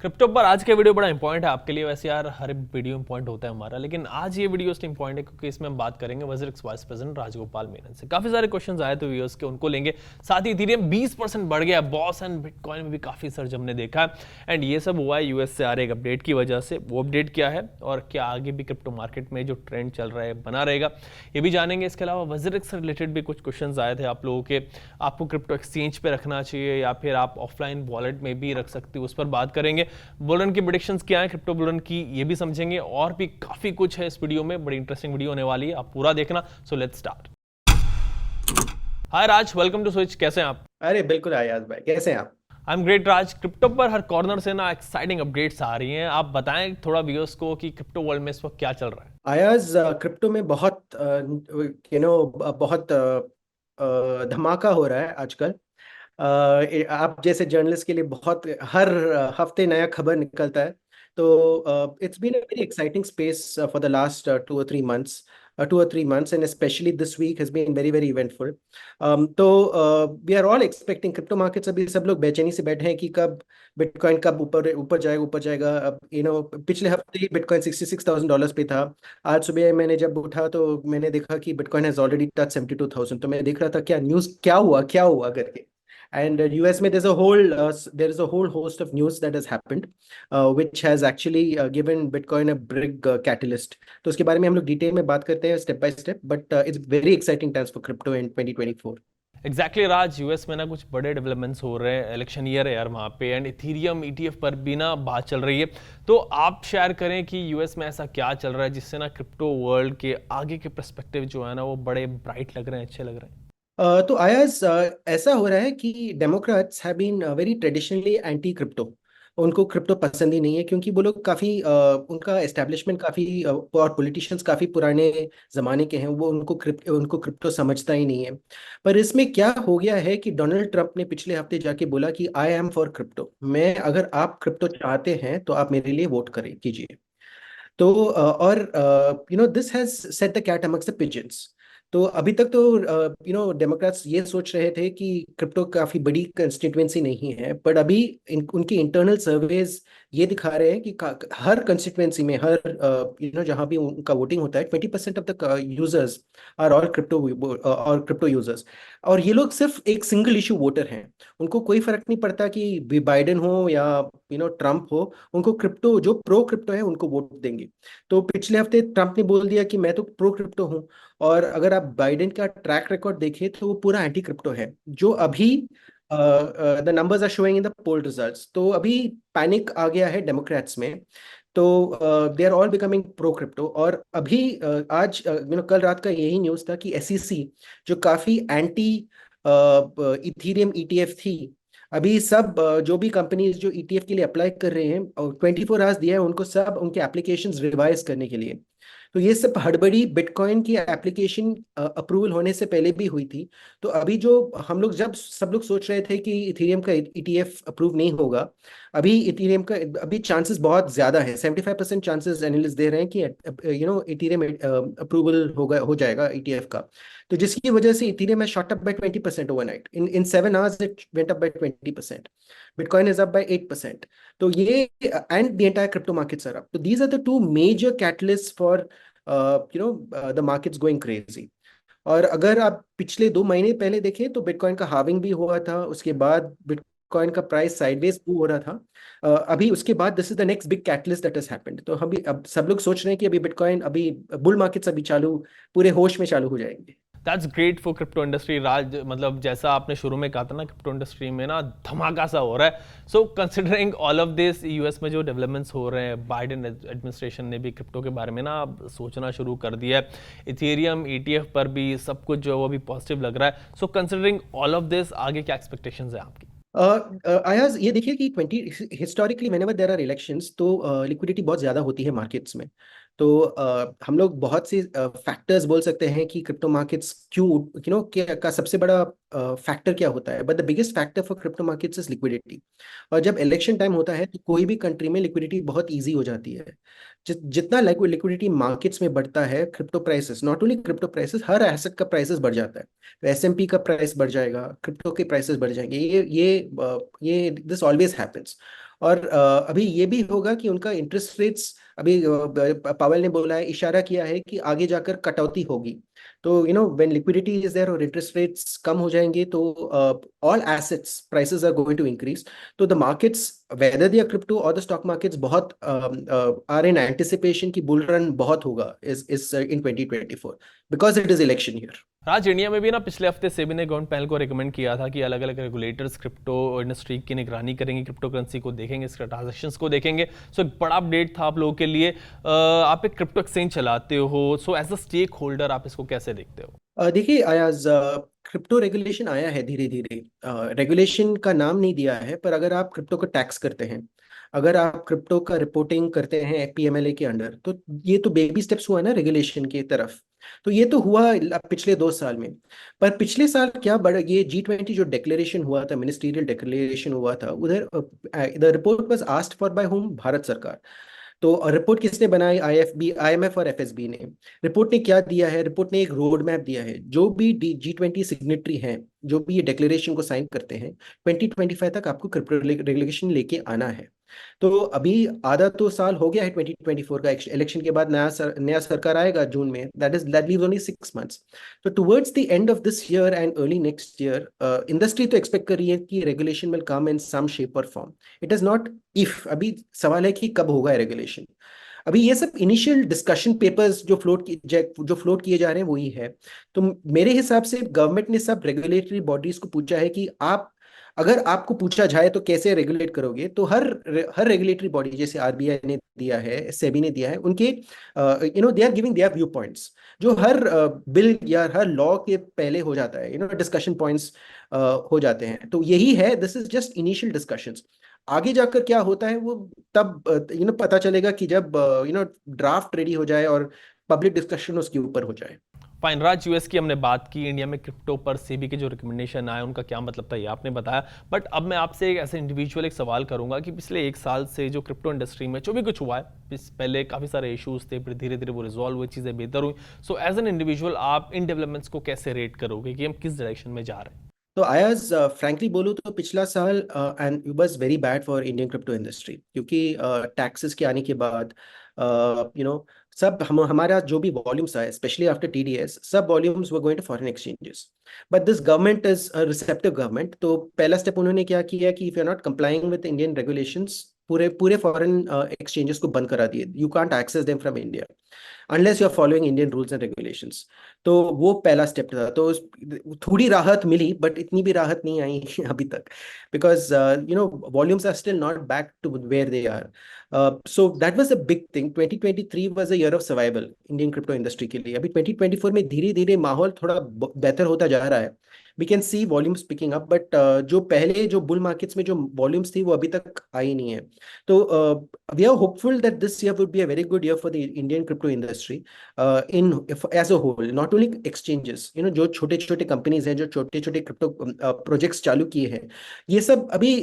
Crypto पर आज का वीडियो बड़ा इंपॉर्टेंट है आपके लिए। वैसे यार हर वीडियो इंपॉर्टेंट होता है हमारा, लेकिन आज ये वीडियो इसलिए इंपॉर्टेंट है क्योंकि इसमें हम बात करेंगे वज्रिक्स वाइस प्रेसिडेंट राजगोपाल मेनन से। काफी सारे क्वेश्चंस आए थे व्यूअर्स के, उनको लेंगे। साथ ही इथेरियम 20% बढ़ गया बॉस, एंड बिटकॉइन में भी काफी सर्ज हमने देखा है। एंड ये सब हुआ है यूएस से आ रहे एक अपडेट की वजह से। वो अपडेट क्या है और क्या आगे भी क्रिप्टो मार्केट में जो ट्रेंड चल रहा है बना रहेगा, ये भी जानेंगे। इसके अलावा वज्रिक्स से रिलेटेड भी कुछ क्वेश्चंस आए थे आप लोगों के। आपको क्रिप्टो एक्सचेंज पे रखना चाहिए या फिर आप ऑफलाइन वॉलेट में भी रख सकते हो, उस पर बात करेंगे। बुल की प्रेडिक्शंस क्या है क्रिप्टो बुल की, ये भी समझेंगे। और भी काफी कुछ है इस वीडियो में, बड़ी इंटरेस्टिंग वीडियो होने वाली है, आप पूरा देखना। So let's start. Hi Raj, welcome to switch. कैसे हैं आप? अरे बिल्कुल आयाज भाई, कैसे हैं आप? I am great Raj. Crypto पर हर कॉर्नर से ना एक्साइटिंग अपडेट्स आ रही हैं। आप बताएं थोड़ा व्यूअर्स को कि क्रिप्टो वर्ल्ड में इस वक्त क्या चल रहा है। आयाज, क्रिप्टो में बहुत बहुत धमाका हो रहा है आजकल। आप जैसे जर्नलिस्ट के लिए बहुत हर हफ्ते नया खबर निकलता है। तो it's been a very exciting space for the last 2 or 3 months, 2 or 3 months, and especially this week has been very very eventful. तो we are all expecting crypto markets, अभी सब लोग बेचैनी से बैठे हैं कि कब बिटकॉइन कब ऊपर ऊपर जाएगा, ऊपर जाएगा। अब पिछले हफ्ते ही बिटकॉइन $66,000 पे था। आज सुबह मैंने जब उठा तो मैंने देखा कि बिटकॉइन हैज ऑलरेडी टच 72,000। तो मैं देख रहा था क्या न्यूज़, क्या हुआ करके। And US में there is a whole host of news that has happened, which has actually given Bitcoin a big catalyst. तो उसके बारे में हम लोग डिटेल में बात करते हैं step by step, but it's very exciting times for crypto in 2024। Exactly Raj, US में ना कुछ बड़े डेवलपमेंट्स हो रहे हैं। इलेक्शन ईयर है यार वहाँ पे, एंड इथीरियम ईटीएफ पर भी ना बात चल रही है। तो आप शेयर करें कि यूएस में ऐसा क्या चल रहा है जिससे ना क्रिप्टो वर्ल्ड के आगे के पर्सपेक्टिव जो है ना वो बड़े ब्राइट लग रहे हैं, अच्छे लग रहे हैं। तो आयाज, ऐसा हो रहा है कि Democrats have been very traditionally anti crypto. उनको क्रिप्टो पसंद ही नहीं है क्योंकि वो लोग काफ़ी उनका एस्टेब्लिशमेंट काफ़ी और पॉलिटिशियंस काफ़ी पुराने ज़माने के हैं। वो उनको क्रिप्टो समझता ही नहीं है। पर इसमें क्या हो गया है कि डोनाल्ड ट्रंप ने पिछले हफ्ते जाके बोला कि आई एम फॉर क्रिप्टो। मैं, अगर आप क्रिप्टो चाहते हैं तो आप मेरे लिए वोट करें कीजिए। तो और this has set the cat amongst the pigeons. तो अभी तक तो डेमोक्रेट्स ये सोच रहे थे कि क्रिप्टो काफी बड़ी कंस्टिट्यूएंसी नहीं है, बट अभी उनकी इंटरनल सर्वेज ये दिखा रहे हैं कि हर कंस्टिट्यूएंसी में, हर जहां भी उनका वोटिंग होता है, 20% of the users are all crypto users. और ये लोग सिर्फ एक सिंगल इशू वोटर हैं। उनको कोई फर्क नहीं पड़ता कि बाइडेन हो या ट्रम्प हो। उनको क्रिप्टो, जो प्रो क्रिप्टो है उनको वोट देंगे। तो पिछले हफ्ते ट्रम्प ने बोल दिया कि मैं तो प्रो क्रिप्टो हूँ। और अगर आप बाइडेन का ट्रैक रिकॉर्ड देखें तो वो पूरा एंटी क्रिप्टो है, जो अभी the numbers are showing in the poll results. तो अभी पैनिक आ गया है डेमोक्रेट्स में। तो they are all becoming pro crypto. और अभी आज कल रात का यही न्यूज़ था कि एसईसी, जो काफी एंटी इथीरियम ईटीएफ थी, अभी सब जो भी कंपनीज जो ईटीएफ के लिए अप्लाई कर रहे हैं, और 24 आवर्स दिया है उनको सब उनके एप्लीकेशंस रिवाइज करने के लिए। तो ये सब हड़बड़ी बिटकॉइन की एप्लीकेशन अप्रूवल होने से पहले भी हुई थी। तो अभी जो हम लोग, जब सब लोग सोच रहे थे कि इथेरियम का ईटीएफ अप्रूव नहीं होगा, अभी इथेरियम का अभी चांसेस बहुत ज्यादा है। 75% चांसेस एनालिस्ट दे रहे हैं कि इथेरियम अप्रूवल होगा, हो जाएगा ईटीएफ का। तो जिसकी वजह से इथेरियम है shot up by 20% overnight. In 7 hours it went up by 20%। Bitcoin is up by 8%। तो ये, and the entire crypto markets are up. तो these are the two major catalyst for the markets going crazy. और अगर आप पिछले 2 महीने पहले देखें तो बिटकॉइन का हार्विंग भी हुआ था, उसके बाद बिटकॉइन का प्राइस साइडवेज मूव हो रहा था। अभी उसके बाद this is the next big catalyst that has happened. तो हम अब सब लोग सोच रहे हैं कि अभी बिटकॉइन, अभी बुल मार्केट्स अभी चालू, पूरे होश में चालू हो जाएंगे। That's great for crypto industry Raj. मतलब जैसा आपने शुरू में कहा था ना, क्रिप्टो इंडस्ट्री में ना धमाका सा हो रहा है। So considering all of this, US में जो डेवलपमेंट्स हो रहे हैं, बाइडेन एडमिनिस्ट्रेशन ने भी क्रिप्टो के बारे में ना अब सोचना शुरू कर दिया है। इथेरियम ईटीएफ पर भी सब कुछ जो है वो भी पॉजिटिव लग रहा है। So considering all of this, आगे क्या एक्सपेक्टेशंस है आपकी? अयाज, ये देखिए कि historically whenever there are elections तो लिक्विडिटी बहुत ज़्यादा होती है मार्केट्स में। तो हम लोग बहुत से फैक्टर्स बोल सकते हैं कि क्रिप्टो मार्केट्स क्यों, क्या का सबसे बड़ा फैक्टर क्या होता है, but the biggest factor for crypto markets is liquidity. और जब इलेक्शन टाइम होता है तो कोई भी कंट्री में लिक्विडिटी बहुत ईजी हो जाती है। जितना लिक्विडिटी मार्केट्स में बढ़ता है, crypto prices, not only crypto prices, her asset का प्राइसेस बढ़ जाता है। तो एसएमपी का प्राइस बढ़ जाएगा, क्रिप्टो के प्राइसेस बढ़ जाएंगे। ये दिस ऑलवेज हैपेंस। और अभी ये भी होगा कि उनका इंटरेस्ट रेट्स अभी पावेल ने बोला है, इशारा किया है कि आगे जाकर कटौती होगी। तो व्हेन लिक्विडिटी इज देयर और इंटरेस्ट रेट्स कम हो जाएंगे तो all assets prices are going to increase. तो the markets, whether they are crypto और द स्टॉक मार्केट्स, बहुत आर इन एंटिसिपेशन की बुल रन बहुत होगा इस in 2024 because it is election year. Raj, India में भी ना पिछले हफ्ते सेबी ने गवर्नमेंट पहल को रिकमेंड किया था कि अलग अलग रेगुलेटर्स क्रिप्टो इंडस्ट्री की निगरानी करेंगे, क्रिप्टो करेंसी को देखेंगे, इसके ट्रांजेक्शंस को देखेंगे। सो एक बड़ा अपडेट था आप लोगों के लिए। आप एक क्रिप्टो एक्सचेंज चलाते हो, so as a stakeholder आप इसको कैसे देखते हो? देखिए अयाज, क्रिप्टो रेगुलेशन आया है धीरे धीरे। रेगुलेशन का नाम नहीं दिया है, पर अगर आप क्रिप्टो को टैक्स करते हैं, अगर आप क्रिप्टो का रिपोर्टिंग करते हैं पीएमएलए के अंडर, तो ये तो बेबी स्टेप्स हुआ ना रेगुलेशन की तरफ। तो ये तो हुआ पिछले 2 साल में। पर पिछले साल क्या बड़ा, ये G20 जो डिक्लेरेशन हुआ था, मिनिस्ट्रियल डिक्लेरेशन हुआ था, उधर the report was asked for by whom, Bharat सरकार। तो रिपोर्ट किसने बनाई? आईएफबी, आईएमएफ और एफएसबी ने। रिपोर्ट ने क्या दिया है? रिपोर्ट ने एक रोड मैप दिया है। जो भी G20 सिग्नेटरी हैं, जो भी ये डिक्लेरेशन को साइन करते हैं, 2025 तक आपको क्रिप्टो रेगुलेशन लेके आना है। तो अभी आधा तो साल हो गया है 2024 का। इलेक्शन के बाद नया सरकार आएगा जून में। That leaves only 6 months. तो towards the end of this year and early next year, industry तो एक्सपेक्ट कर रही है कि regulation will come in some shape और form. It is not if, अभी सवाल है कि कब होगा रेगुलेशन। अभी ये सब इनिशियल डिस्कशन पेपर्स जो फ्लोट किए जा रहे हैं वही है। तो मेरे हिसाब से गवर्नमेंट ने सब रेगुलेटरी बॉडीज को पूछा है कि आप, अगर आपको पूछा जाए तो कैसे रेगुलेट करोगे, तो हर रेगुलेटरी बॉडी, जैसे आरबीआई ने दिया है, सेबी ने दिया है, उनके they are giving their view points, जो हर बिल या हर लॉ के पहले हो जाता है, डिस्कशन पॉइंट्स हो जाते हैं। तो यही है, this is just initial discussions. आगे जाकर क्या होता है वो तब पता चलेगा कि जब ड्राफ्ट रेडी हो जाए और पब्लिक डिस्कशन उसके ऊपर हो जाए। फाइन राज, यूएस की हमने बात की, इंडिया में क्रिप्टो पर सेबी के जो रिकमेंडेशन आए उनका क्या मतलब था ये आपने बताया। बट अब मैं आपसे एक ऐसे इंडिविजुअल एक सवाल करूंगा कि पिछले 1 साल से जो क्रिप्टो इंडस्ट्री में जो भी कुछ हुआ है, पहले काफ़ी सारे इश्यूज थे, फिर धीरे धीरे वो रिजॉल्व हुए, चीज़ें बेहतर हुई। सो एज एन इंडिविजुअल आप इन डेवलपमेंट्स को कैसे रेट करोगे कि हम किस डायरेक्शन में जा रहे हैं? तो आयाज, फ्रैंकली बोलूँ तो पिछला साल and it was very bad for Indian crypto industry, क्योंकि टैक्सेस के आने के बाद सब हमारा जो भी वॉल्यूम्स आए, स्पेशली आफ्टर टीडीएस, सब volumes were going to foreign exchanges. But this government is a receptive government. तो पहला स्टेप उन्होंने क्या किया कि if you are not complying with Indian regulations, पूरे पूरे फॉरेन एक्सचेंजेस को बंद करा दिए। You can't access them from India unless you are following Indian rules and regulations. तो वो पहला स्टेप था। तो थोड़ी राहत मिली, बट इतनी भी राहत नहीं आई अभी तक, because volumes are still not back to where they are. So that was a big thing. 2023 was a year of survival Indian crypto industry के लिए। अभी 2024 में धीरे धीरे माहौल थोड़ा बेहतर होता जा रहा है। We can see volumes picking up, but जो पहले जो बुल मार्केट्स में जो वॉल्यूम्स थी वो अभी तक आई नहीं है। तो we are hopeful that this year would be a very good year for the Indian crypto industry in as a whole, not only exchanges. जो छोटे छोटे कंपनीज हैं, जो छोटे छोटे क्रिप्टो प्रोजेक्ट्स चालू किए हैं, ये सब अभी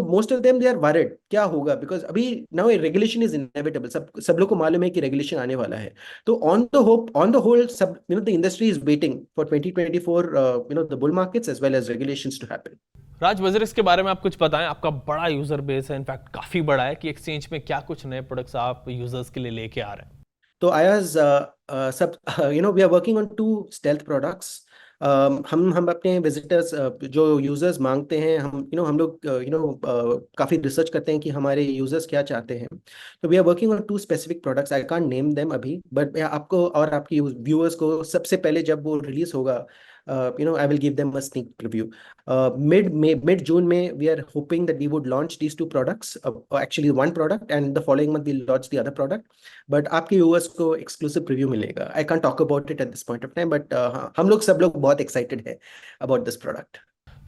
most of them they are worried क्या होगा, बिकॉज अभी नाउ रेगुलेशन इज इनएविटेबल। सब लोग को मालूम है कि रेगुलेशन आने वाला है। तो ऑन द होल, सब the industry is waiting for 2024 the bull markets as well as regulations to happen. Raj, WazirX के बारे में आप कुछ बताएं। आपका बड़ा यूजर बेस है, इनफैक्ट काफ़ी बड़ा है, कि एक्सचेंज में क्या कुछ नए प्रोडक्ट्स आप यूजर्स के लिए लेके आ रहे हैं? तो आयाज, सब we are working on 2 stealth products. हम अपने विजिटर्स, जो यूजर्स मांगते हैं, हम लोग काफ़ी रिसर्च करते हैं कि हमारे यूजर्स क्या चाहते हैं। तो we are working on 2 specific products. I can't name them अभी, बट आपको और आपके व्यूअर्स को सबसे पहले जब वो रिलीज होगा, I will give them a sneak preview. Mid June में we are hoping that we would launch these 2 products, actually one product, and the following month we'll launch the other product. But आपके viewers को exclusive preview मिलेगा। I can talk about it at this point of time, but हम लोग सब लोग बहुत excited है about this product.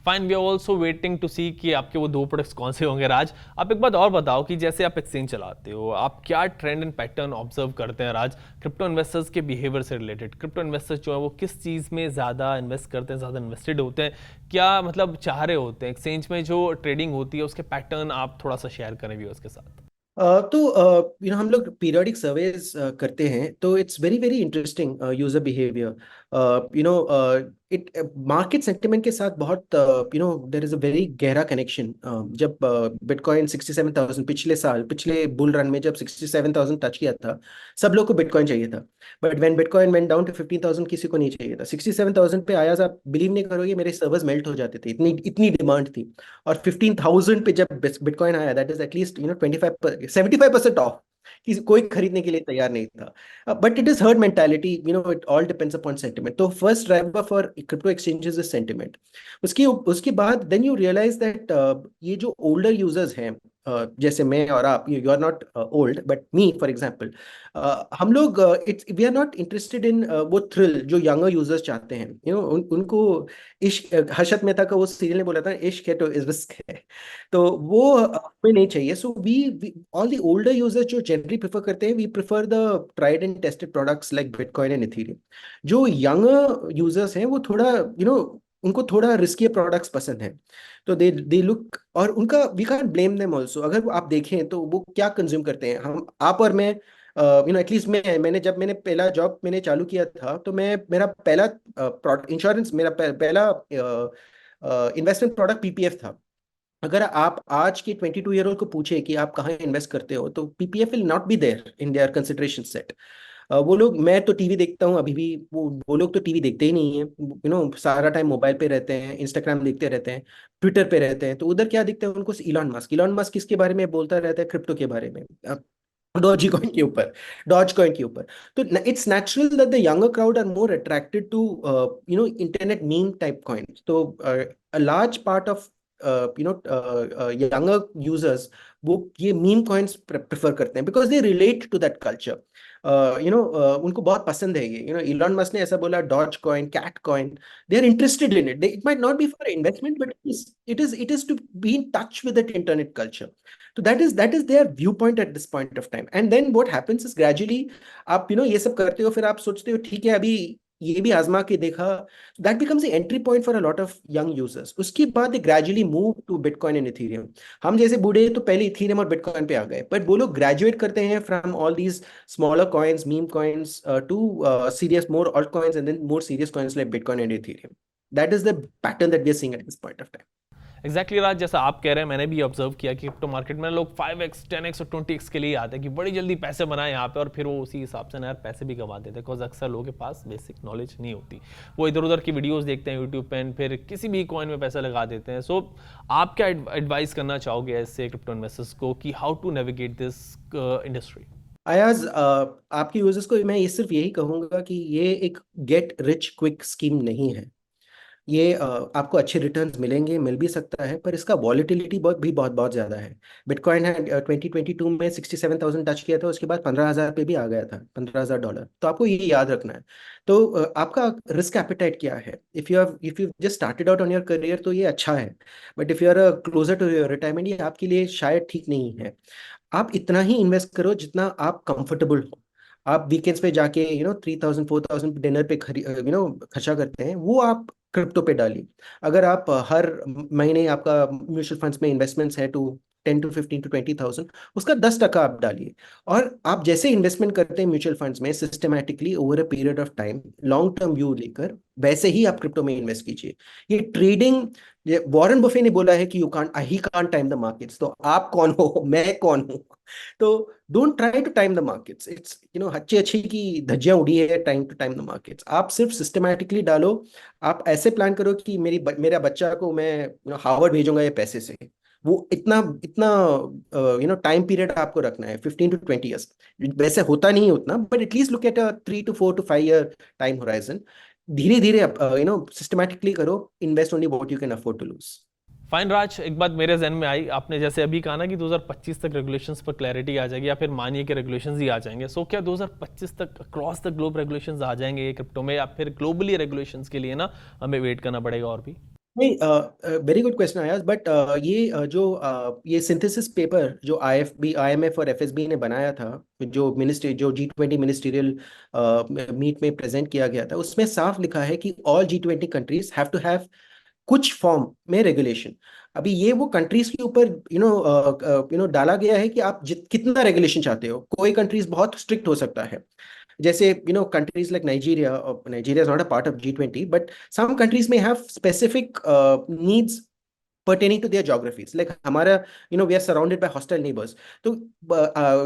Fine, we are also waiting to see कि आपके वो 2 प्रोडक्ट्स कौन से होंगे। राज, आप एक बात और बताओ कि जैसे आप एक्सचेंज चलाते हो, आप क्या ट्रेंड एंड पैटर्न ऑब्जर्व करते हैं राज, क्रिप्टो इन्वेस्टर्स के बिहेवियर से रिलेटेड? क्रिप्टो इन्वेस्टर्स जो है वो किस चीज़ में ज़्यादा इन्वेस्ट करते हैं, ज़्यादा इन्वेस्टेड होते हैं, क्या मतलब चाह रहे होते हैं? एक्सचेंज में जो ट्रेडिंग होती है उसके पैटर्न आप थोड़ा सा शेयर करें व्यूअर्स के साथ। तो हम लोग पीरियोडिक सर्वेज करते हैं, तो it's very very interesting user behaviour. It market sentiment के साथ बहुत देयर इज अ वेरी गहरा कनेक्शन। जब बिटकॉइन 67,000 पिछले साल, पिछले बुल रन में जब 67,000 टच किया था, सब लोग को बिटकॉइन चाहिए था। But when bitcoin went down to 15,000, किसी को नहीं चाहिए था। 67,000 पे आया, आप बिलीव नहीं करोगे, मेरे सर्वर्स मेल्ट हो जाते थे, इतनी इतनी डिमांड थी। और 15,000 पे जब बिटकॉइन आया, दैट इज एटलीस्ट 25 75% ऑफ, कि कोई खरीदने के लिए तैयार नहीं था। But it is herd mentality, it all depends upon sentiment. तो first driver for crypto exchanges is sentiment. उसकी उसके बाद देन यू रियलाइज दैट ये जो ओल्डर यूजर्स हैं, जैसे मैं और आप, you are not old but me for example, हम लोग it's we are not interested in वो थ्रिल जो यंगर यूजर्स चाहते हैं। उनको इश्क, हर्षद मेहता का वो सीरियल ने बोला था, इश्क है तो रिस्क है। तो वो हमें नहीं चाहिए। So we all the older users जो जनरली प्रेफर करते हैं, we prefer the tried and tested products like bitcoin and Ethereum. जो यंग यूजर्स हैं वो थोड़ा उनको थोड़ा रिस्की प्रोडक्ट्स पसंद है। तो दे लुक, और उनका we can't blame them also. अगर वो आप देखें तो वो क्या कंज्यूम करते हैं, हम आप और मैं, एटलीस्ट मैंने पहला जॉब मैंने चालू किया था, तो मैं मेरा पहला इंश्योरेंस, मेरा पहला इन्वेस्टमेंट प्रोडक्ट पीपीएफ था। अगर आप आज के 22 ईयर ओल्ड को पूछे कि आप कहाँ इन्वेस्ट करते हो, तो PPF will not be there in their consideration set. वो लोग, मैं तो टीवी देखता हूँ अभी भी, वो लोग तो टीवी देखते ही नहीं है। सारा टाइम मोबाइल पे रहते हैं, इंस्टाग्राम देखते रहते हैं, ट्विटर पे रहते हैं। तो उधर क्या दिखता है उनको? इलॉन मस्क किसके बारे में बोलता रहता है? क्रिप्टो के बारे में, डॉजी कॉइन के ऊपर, डॉज कॉइन के ऊपर। तो it's natural that the younger crowd are more attracted to internet meme type coins. तो a large part of younger users, वो ये मीम कॉइन्स प्रेफर करते हैं because they relate to that culture. उनको बहुत पसंद है ये। इलॉन मस्क ने ऐसा बोला, Doge coin, cat coin, they are interested in it. It might not be for investment, but it is to be in touch with that internet culture. तो that is their view point at this point of time. And then what happens is gradually, आप ये सब करते हो, फिर आप सोचते हो ठीक है, अभी ये भी आजमा के देखा। That becomes the entry point for a lot of young users. उसके बाद they gradually move to bitcoin and Ethereum. हम जैसे बूढ़े तो पहले इथेरियम और बिटकॉइन पे आ गए, बट वो लोग ग्रेजुएट करते हैं from all these smaller coins, meme coins, to serious, more altcoins, and then more serious coins like Bitcoin and Ethereum. That is the pattern that we are seeing at this point of time. Exactly Raj, जैसा आप कह रहे हैं मैंने भी observe किया कि crypto market में लोग 5x 10x और 20x के लिए आते हैं कि बड़ी जल्दी पैसे बनाए यहाँ पे, और फिर वो उसी हिसाब से ना यार पैसे भी कमा देते हैं, बिकॉज अक्सर लोगों के पास बेसिक नॉलेज नहीं होती। वो इधर उधर की वीडियोस देखते हैं यूट्यूब पे, फिर किसी भी कॉइन में पैसा लगा देते हैं। सो आप क्या एडवाइस करना चाहोगे ऐसे क्रिप्टो इन्वेस्टर्स को कि how to navigate this industry? Ayaz, आपके यूजर्स को मैं ये सिर्फ यही कहूंगा कि ये एक गेट रिच क्विक स्कीम नहीं है। ये आपको अच्छे रिटर्न्स मिलेंगे, मिल भी सकता है, पर इसका वॉलिटिलिटी बहुत बहुत ज़्यादा है। बिटकॉइन है 2022 में 67,000 टच किया था, उसके बाद 15,000 पे भी आ गया था, $15,000। तो आपको ये याद रखना है। तो आपका रिस्क एपिटाइट क्या है? If you just started out on your career तो ये अच्छा है, but if you are closer to your retirement, ये आपके लिए शायद ठीक नहीं है। आप इतना ही इन्वेस्ट करो जितना आप कंफर्टेबल हो। आप वीकेंड्स पे जाके 3,000 4,000 डिनर पे खर्चा करते हैं, वो आप क्रिप्टो पे डालिए। अगर आप हर महीने आपका म्यूचुअल फंड्स में इन्वेस्टमेंट्स है टू 10 to 15 to 20,000, उसका 10% आप डालिए। और आप जैसे इन्वेस्टमेंट करते हैं म्यूचुअल फंड्स में systematically over a period of time, long term view लेकर, वैसे ही आप क्रिप्टो में इन्वेस्ट कीजिए। ये ट्रेडिंग, ये वॉरेन बफे ने बोला है कि he can't time the markets. तो आप कौन हो, मैं कौन हूँ? तो don't try to time the markets. It's अच्छी अच्छी की धज्जियां उड़ी है time to time the markets. आप सिर्फ सिस्टमैटिकली डालो। आप ऐसे प्लान करो कि मेरा बच्चा को मैं हार्वर्ड भेजूंगा ये पैसे से। वो इतना इतना टाइम पीरियड आपको रखना है, 15 to 20 years। वैसे होता नहीं है उतना, but at least look at 3 to 4 to 5 year time horizon. धीरे धीरे सिस्टमैटिकली करो, invest only what you can afford to lose. Fine Raj, एक बात मेरे जहन में आई, आपने जैसे अभी कहा ना कि 2025 तक रेगुलेशंस पर क्लैरिटी आ जाएगी, या फिर मानिए कि रेगुलेशंस ही आ जाएंगे। सो क्या 2025 तक अक्रॉस द ग्लोब रेगुलेशंस आ जाएंगे ये क्रिप्टो में, या फिर ग्लोबली रेगुलेशंस के लिए ना हमें वेट करना पड़ेगा और भी? नहीं, वेरी गुड क्वेश्चन आयाज। बट ये ये सिंथेसिस पेपर जो आईएफबी, आईएमएफ और एफएसबी ने बनाया था, जो G20 मिनिस्टीरियल मीट में प्रेजेंट किया गया था, उसमें साफ लिखा है कि all G20 countries have to have कुछ फॉर्म में रेगुलेशन। अभी ये वो कंट्रीज के ऊपर डाला गया है कि आप कितना रेगुलेशन चाहते हो। कोई कंट्रीज बहुत स्ट्रिक्ट हो सकता है, जैसे countries like Nigeria, Nigeria is not a part of G20, but some countries may have specific needs pertaining to their geographies. Like हमारा we are surrounded by hostile neighbors. तो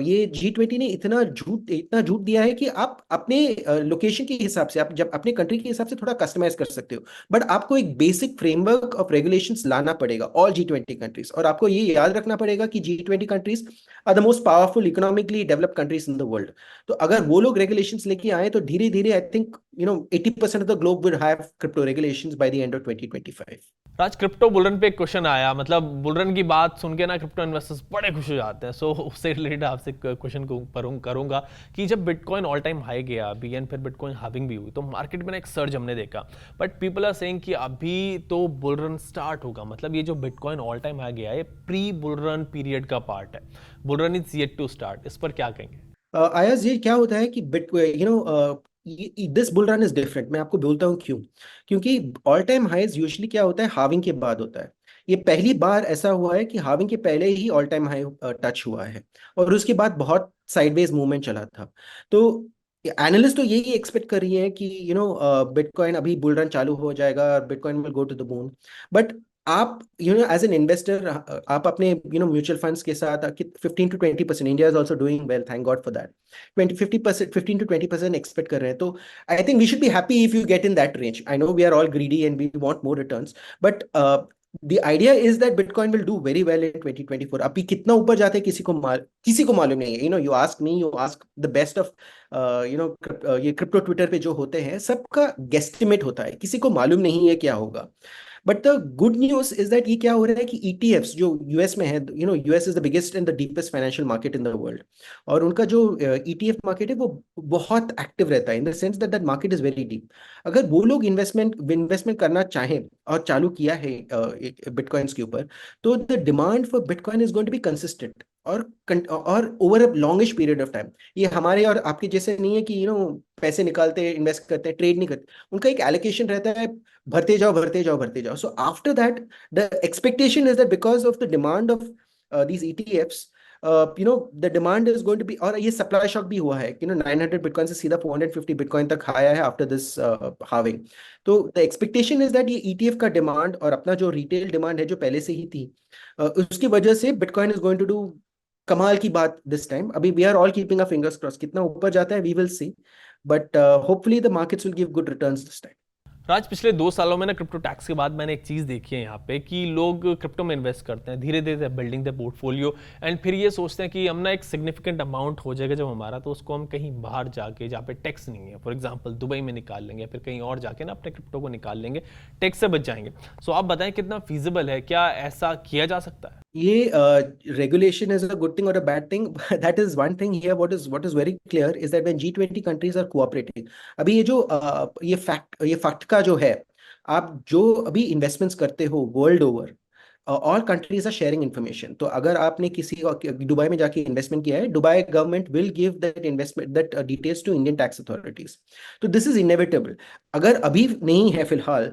ये G20 ने इतना झूठ दिया है कि आप अपने लोकेशन के हिसाब से, आप जब अपने कंट्री के हिसाब से थोड़ा कस्टमाइज कर सकते हो, बट आपको एक बेसिक फ्रेमवर्क ऑफ रेगुलेशंस लाना पड़ेगा ऑल G20 कंट्रीज। और आपको ये याद रखना पड़ेगा कि G20 countries are the most powerful economically developed countries in the world. तो अगर वो लोग रेगुलेशंस लेके आए तो धीरे धीरे I think 80% of the globe will have crypto regulations by the end of 2025। Raj, crypto bull run पे एक क्वेश्चन आया, मतलब बुलरन की बात सुन के ना क्रिप्टो इन्वेस्टर्स बड़े खुश हो जाते हैं। सो उससे रिलेटेड आपसे क्वेश्चन करूंगा कि जब बिटकॉइन ऑल टाइम हाई गया अभी एंड फिर बिटकॉइन हाविंग भी हुई तो मार्केट में ना एक सर्ज हमने देखा, बट पीपल आर सेइंग कि अभी तो बुलरन स्टार्ट होगा। मतलब ये जो बिटकॉइन ऑल टाइम हाई गया है प्री बुलरन पीरियड का पार्ट है, bull run is yet to start. इस पर क्या कहेंगे? आयाज, ये क्या होता है कि this bull run is different. मैं आपको बोलता हूँ क्यों। क्योंकि ऑल टाइम हाईज यूजुअली क्या होता है, हाविंग के बाद होता है। ये पहली बार ऐसा हुआ है कि हाविंग के पहले ही ऑल टाइम हाई टच हुआ है, और उसके बाद बहुत साइडवेज मूवमेंट चला था। तो एनालिस्ट तो यही एक्सपेक्ट कर रही है कि बिटकॉइन अभी बुल रन चालू हो जाएगा, bitcoin will go to the moon. But आप एज एन इन्वेस्टर, आप अपने म्यूचुअल फंड्स के साथ 15 to 20%, India is also doing well, thank God for that, 20-50%, 15 to 20% expect कर रहे हैं। तो I think we should be happy if you get in that range. I know we are all greedy and we want more returns, but the idea is that Bitcoin will do very well in 2024। अभी कितना ऊपर जाते हैं किसी को मालूम नहीं है। you ask me, you ask the best of ये क्रिप्टो ट्विटर पे जो होते हैं, सबका गेस्टिमेट होता है, किसी को मालूम नहीं है क्या होगा। But the good news is that ये क्या हो रहा है कि ईटीएफ्स जो यूएस में है, US is the biggest and the deepest financial market in the world, और उनका जो ईटीएफ मार्केट है वो बहुत एक्टिव रहता है, in the sense that that market is very deep. अगर वो लोग इन्वेस्टमेंट करना चाहें और चालू किया है बिटकॉइंस के ऊपर, तो the demand for bitcoin is going to be consistent और over a longish period of time. ये हमारे और आपके जैसे नहीं है कि पैसे निकालते हैं, इन्वेस्ट करते हैं, ट्रेड नहीं करते। उनका एक एलोकेशन रहता है, भरते जाओ भरते जाओ भरते जाओ। So after that the expectation is that because of the demand of these ETFs, the demand is going to be, और ये सप्लाई शॉक भी हुआ है कि 900 बिटकॉइन से सीधा 450 बिटकॉइन तक आया है आफ्टर दिस हाविंग। तो द एक्सपेक्टेशन इज दैट ये ETF का डिमांड और अपना जो रिटेल डिमांड है जो पहले से ही थी, उसकी वजह से bitcoin is going to do कमाल की बात दिस टाइम। अभी we are all keeping a fingers crossed, कितना ऊपर जाता है we will see, but hopefully the markets will give good returns this time. Raj, पिछले 2 सालों में ना क्रिप्टो टैक्स के बाद मैंने एक चीज़ देखी है यहाँ पे कि लोग क्रिप्टो में इन्वेस्ट करते हैं, धीरे धीरे बिल्डिंग द पोर्टफोलियो, एंड फिर ये सोचते हैं कि हम ना एक सिग्निफिकेंट अमाउंट हो जाएगा जब हमारा, तो उसको हम कहीं बाहर जाके जहाँ पे टैक्स नहीं है, फॉर एग्जांपल दुबई में निकाल लेंगे, फिर कहीं और जाके ना अपने क्रिप्टो को निकाल लेंगे, टैक्स से बच जाएंगे। सो आप बताएं कितना फीजिबल है, क्या ऐसा किया जा सकता है? ये regulation is a good thing or a bad thing? That is one thing here. What is very clear is that when G20 countries are cooperating, अभी ये जो ये फैक्ट का जो है, आप जो अभी इन्वेस्टमेंट्स करते हो world over, all countries are sharing information. तो अगर आपने किसी दुबई में जाके इन्वेस्टमेंट किया है, Dubai government will give that investment that details to Indian tax authorities. तो दिस इज इनएविटेबल। अगर अभी नहीं है फिलहाल,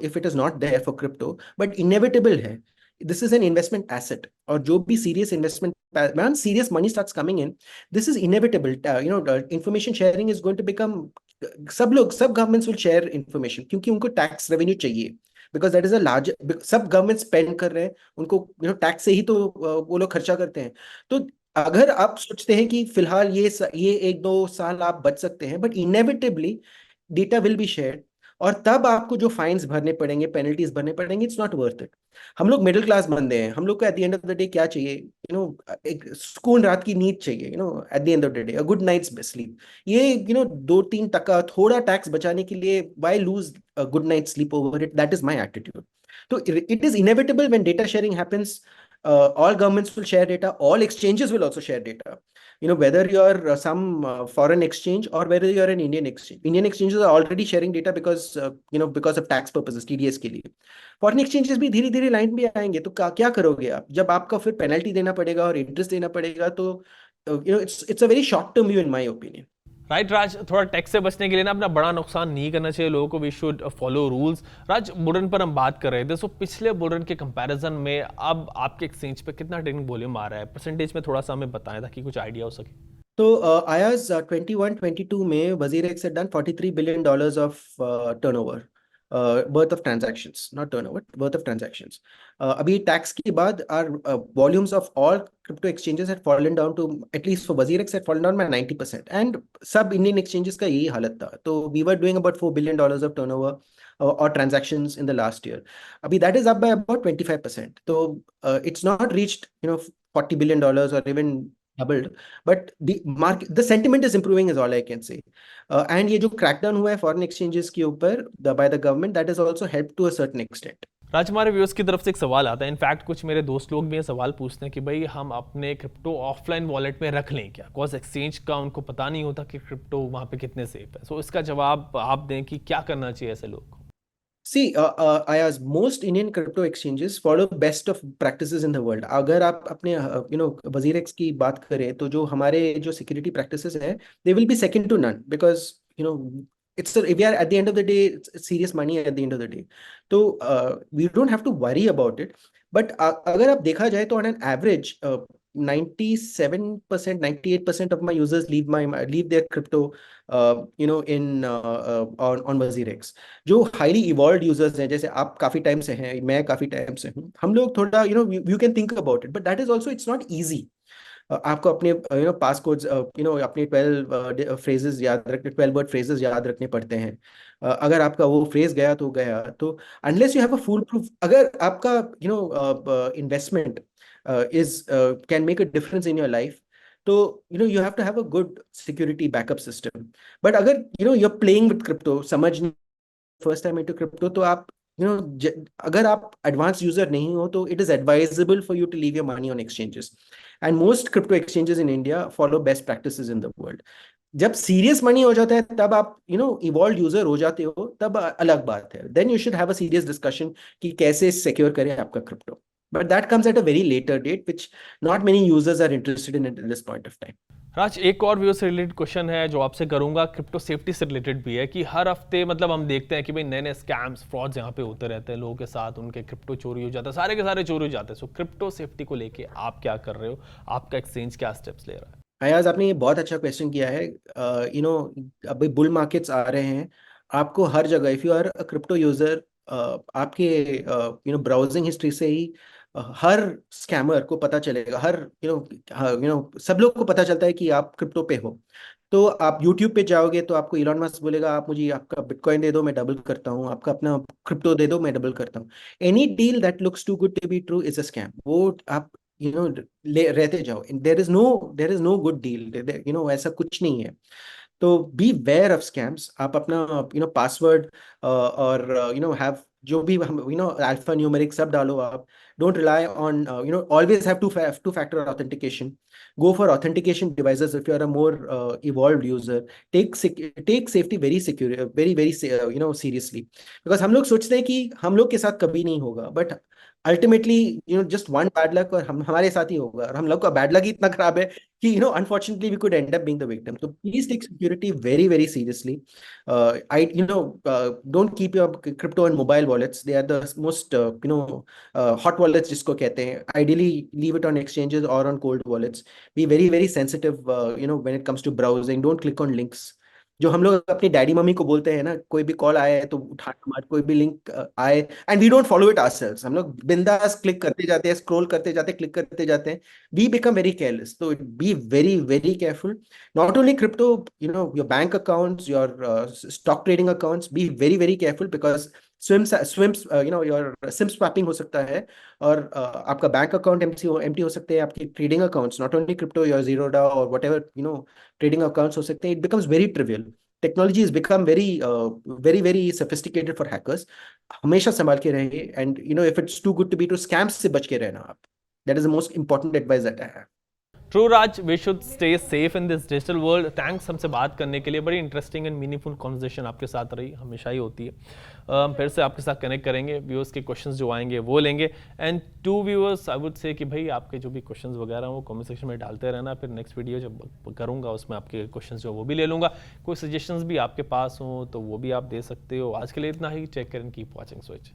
if it is not there for crypto, but inevitable है। This is an investment asset, और जो भी serious investment, man, serious money starts coming in, this is inevitable. Information sharing is going to become, सब governments will share information क्योंकि उनको tax revenue चाहिए, because that is a large, सब government spend कर रहे हैं, उनको tax से ही तो वो लोग खर्चा करते हैं। तो अगर आप सोचते हैं कि फिलहाल ये 1-2 साल आप बच सकते हैं, but inevitably data will be shared, और तब आपको जो फाइन्स भरने पड़ेंगे, पेनल्टीज भरने पड़ेंगे, इट्स नॉट वर्थ इट। हम लोग मिडिल क्लास बंदे हैं, हम लोग को at the end of the day क्या चाहिए, एक सुकून, रात की नींद चाहिए, at the end of the day a good night's sleep. ये 2-3 टका थोड़ा टैक्स बचाने के लिए, why lose a good night sleep over it? That is my attitude. तो it is inevitable when data sharing happens. All governments will share data, all exchanges will also share data, whether you're some foreign exchange or whether you're an Indian exchange. Indian exchanges are already sharing data because because of tax purposes, TDS के लिए। Foreign exchanges भी धीरे धीरे line में आएंगे, तो क्या करोगे आप जब आपका फिर पेनल्टी देना पड़ेगा और इंटरेस्ट देना पड़ेगा? तो it's a very short term view in my opinion. Right Raj, थोड़ा टैक्स से बचने के लिए ना अपना बड़ा नुकसान नहीं करना चाहिए लोगों को, we should follow rules. Raj, bull run पर हम बात कर रहे थे, सो पिछले बुलरन के कंपैरिजन में अब आपके एक्सचेंज पे कितना ट्रेडिंग वॉल्यूम आ रहा है, परसेंटेज में थोड़ा सा हमें बताएं ताकि कुछ आइडिया हो सके। तो आयाज 21-22 में वजीर x had done $43 billion of turnover, worth of transactions, not turnover, worth of transactions. अभी टैक्स के बाद our volumes of all crypto exchanges had fallen down to, at least for WazirX, had fallen down by 90%. And सब Indian exchanges का यही हालत था. तो we were doing about $4 billion of turnover or transactions in the last year. अभी that is up by about 25%. तो it's not reached, $40 billion or even doubled, but the sentiment is improving is all I can say. And ये जो crackdown हुआ है foreign exchanges के ऊपर by the government, that has also helped to a certain extent. राज, हमारे viewers की तरफ से एक सवाल आता है, इनफैक्ट कुछ मेरे दोस्त लोग भी ये सवाल पूछते हैं कि भाई हम अपने क्रिप्टो ऑफलाइन वॉलेट में रख लें क्या, कॉज एक्सचेंज का उनको पता नहीं होता कि क्रिप्टो वहाँ पे कितने सेफ है। सो इसका जवाब आप दें कि क्या करना चाहिए ऐसे लोग को। See, Ayaz, most Indian crypto exchanges follow best of practices in the world. अगर आप अपने WazirX की बात करें तो जो हमारे जो security practices हैं, they will be second to none, because we are at the end of the day, it's serious money at the end of the day. तो we don't have to worry about it. But अगर आप देखा जाए तो on an average 97%, 98% of my users leave their crypto on WazirX. जो highly evolve users हैं, जैसे आप काफी टाइम से हैं, मैं काफी टाइम से हूँ, हम लोग थोड़ा you can think about it, but that is also it's not easy. आपको अपने पास कोड्स अपने 12 फ्रेजेस याद रखने, 12 वर्ड फ्रेजेस याद रखने पड़ते हैं। अगर आपका वो फ्रेज गया तो गया, तो unless you have a full proof, अगर आपका investment is can make a difference in your life, तो you have to have a good security backup system. But अगर you're playing with crypto, समझ नहीं, first time into crypto, तो आप अगर आप advanced user नहीं हो तो it is advisable for you to leave your money on exchanges. And most crypto exchanges in India follow best practices in the world. जब सीरियस मनी हो जाता है तब आप इवॉल्व यूजर हो जाते हो, तब अलग बात है, then you should have a serious discussion कि कैसे सिक्योर करें आपका crypto, but that comes at a very later date, which not many users are interested in at this point of time. राज, एक और व्यूअर से रिलेटेड क्वेश्चन है जो आपसे करूंगा, क्रिप्टो सेफ्टी से रिलेटेड भी है, कि हर हफ्ते मतलब हम देखते हैं कि भाई नए नए स्कैम्स, फ्रॉड्स यहाँ पे होते रहते हैं, लोगों के साथ उनके क्रिप्टो चोरी हो जाता है, सारे के सारे चोरी हो जाते हैं। सो क्रिप्टो सेफ्टी को लेके आप क्या कर रहे हो, आपका एक्सचेंज क्या स्टेप्स ले रहा है? अयाज, आपने ये बहुत अच्छा क्वेश्चन किया है। अभी बुल मार्केट्स आ रहे हैं, आपको हर जगह, if you are a crypto user, आपके ब्राउजिंग हिस्ट्री से ही हर स्कैमर को पता चलेगा, हर सब लोग को पता चलता है कि आप क्रिप्टो पे हो। तो आप यूट्यूब पे जाओगे तो आपको इलॉन मस्क बोलेगा, आप मुझे आपका बिटकॉइन दे दो, मैं डबल करता हूँ, आपका अपना क्रिप्टो दे दो, मैं डबल करता हूँ। Any deal that looks too good to be true is a scam. वो आप ले रहते जाओ, there is no good deal, ऐसा कुछ नहीं है। तो बी वेयर ऑफ स्कैम्स। आप अपना पासवर्ड और हैव जो भी हम अल्फा न्यूमेरिक सब डालो। आप don't rely on always have two factor authentication. Go for authentication devices if you are a more evolved user. Tech safety very secure, very very seriously, because हम लोग सोचते हैं कि हम लोग के साथ कभी नहीं होगा, but ultimately just one bad luck और हमारे साथ ही होगा, और हम लोग का बैड लक ही इतना खराब है कि unfortunately we could end up being the victim. तो please take security very very seriously. I don't keep your crypto in mobile wallets, they are the most hot wallets जिसको कहते हैं। Ideally leave it on exchanges और on cold wallets. Be very very sensitive when it comes to browsing. Don't click on links. जो हम लोग अपनी daddy mummy को बोलते हैं ना, कोई भी कॉल आया है तो उठाना मत, कोई भी लिंक आए, and we don't follow it ourselves. हम लोग बिंदास क्लिक करते जाते हैं, स्क्रॉल करते जाते हैं, क्लिक करते जाते हैं। We become very careless. तो be very very careful. Not only crypto, your bank accounts, your stock trading accounts, be very very careful, because swims your SIM swapping हो सकता है, और आपका बैंक अकाउंट एम्प्टी हो सकते हैं, आपके trading accounts, not only crypto, your Zerodha और वट एवर ट्रेडिंग अकाउंट्स हो सकते हैं। It becomes very trivial. Technology is become very very sophisticated for hackers. हमेशा संभाल के रहिए, and if it's too good to be true, scams से बच के रहना आप। That is the most important advice that I have. True Raj, we should stay safe in this digital world. Thanks हमसे बात करने के लिए, बड़ी इंटरेस्टिंग एंड मीनिंगफुल कॉन्वर्सेशन आपके साथ रही, हमेशा ही होती है। हम फिर से आपके साथ कनेक्ट करेंगे, व्यूअर्स के क्वेश्चंस जो आएंगे वो लेंगे। And to viewers, I would say कि भाई आपके जो भी क्वेश्चंस वगैरह वो कमेंट सेक्शन में डालते रहना, फिर नेक्स्ट वीडियो जब करूँगा उसमें आपके क्वेश्चंस जो वो भी ले लूँगा। कोई सजेशंस भी आपके पास हों तो वो भी आप दे सकते हो। आज के लिए इतना ही। Take care and keep watching switch.